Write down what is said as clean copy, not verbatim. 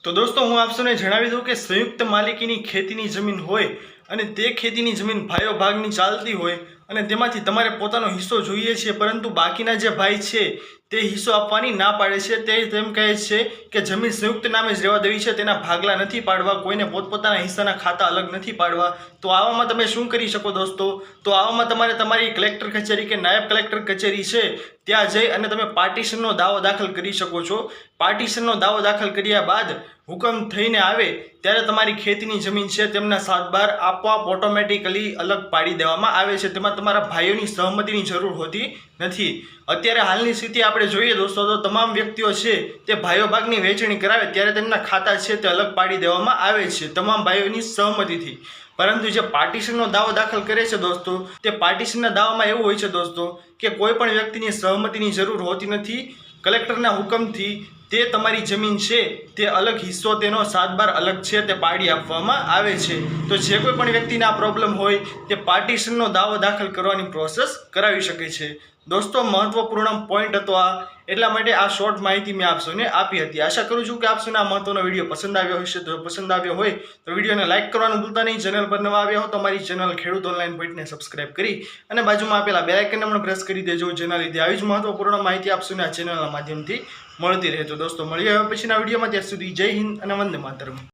તો દોસ્તો હું આપ સૌને જણાવી દઉં કે સંયુક્ત માલિકીની ખેતીની જમીન હોય અને તે ખેતીની જમીન ભાઈઓ ભાગની ચાલતી હોય અને તેમાંથી તમારે પોતાનો હિસ્સો જોઈએ છે, પરંતુ બાકીના જે ભાઈ છે તે હિસ્સો આપવાની ના પાડે છે. તે તેમ કહે છે કે જમીન સંયુક્ત નામે જ રહેવા દેવી છે, તેના ભાગલા નથી પાડવા, કોઈને પોતપોતાના હિસ્સાના ખાતા અલગ નથી પાડવા. તો આવામાં તમે શું કરી શકો દોસ્તો? તો આવામાં તમારે તમારી કલેક્ટર કચેરી કે નાયબ કલેક્ટર કચેરી છે ત્યાં જઈ અને તમે પાર્ટીશનનો દાવો દાખલ કરી શકો છો. પાર્ટીશનનો દાવો દાખલ કર્યા બાદ હુકમ થઈને આવે ત્યારે તમારી ખેતીની જમીન છે તેમના સાતબાર આપોઆપ ઓટોમેટિકલી અલગ પાડી દેવામાં આવે છે. તેમાં તમારા ભાઈઓની સહમતિની જરૂર હોતી નથી. અત્યારે હાલની સ્થિતિ આપણે જોઈએ દોસ્તો તો તમામ વ્યક્તિઓ છે તે ભાઈઓ ભાગની વહેંચણી કરાવે ત્યારે તેમના ખાતા છે તે અલગ પાડી દેવામાં આવે છે તમામ ભાઈઓની સહમતિથી. પરંતુ જે પાર્ટીશનનો દાવો દાખલ કરે છે દોસ્તો, તે પાર્ટીશનના દાવામાં એવું હોય છે દોસ્તો કે કોઈ પણ વ્યક્તિની સહમતિની જરૂર હોતી નથી. કલેક્ટરના હુકમથી તે તમારી જમીન છે તે અલગ હિસ્સો તેનો સાતબાર અલગ છે તે પાડી આપવામાં આવે છે. તો જે કોઈ પણ વ્યક્તિને આ પ્રોબ્લેમ હોય તે પાર્ટીશનનો દાવો દાખલ કરવાની પ્રોસેસ કરાવી શકે છે. દોસ્તો મહત્વપૂર્ણ પોઈન્ટ હતો આ, એટલા માટે આ શોર્ટ માહિતી મેં આપ સૌને આપી હતી. આશા કરું છું કે આપ સૌને આ મહત્વનો વિડીયો પસંદ આવ્યો હશે. તો પસંદ આવ્યો હોય તો વિડીયોને લાઇક કરવાનું ભૂલતા નહીં. ચેનલ પર નવા આવ્યા હો તો અમારી ચેનલ ખેડૂત ઓનલાઈન પોઈન્ટને સબસ્ક્રાઇબ કરી અને બાજુમાં આપેલા બેલ આઇકનને પણ પ્રેસ કરી દેજો, જેના લીધે આવી જ મહત્વપૂર્ણ માહિતી આપ સૌને આ ચેનલના માધ્યમથી મળતી રહે. તો દોસ્તો મળીએ હવે પછીના વિડીયોમાં. ત્યાં સુધી જય હિન્દ અને વંદે માતરમ.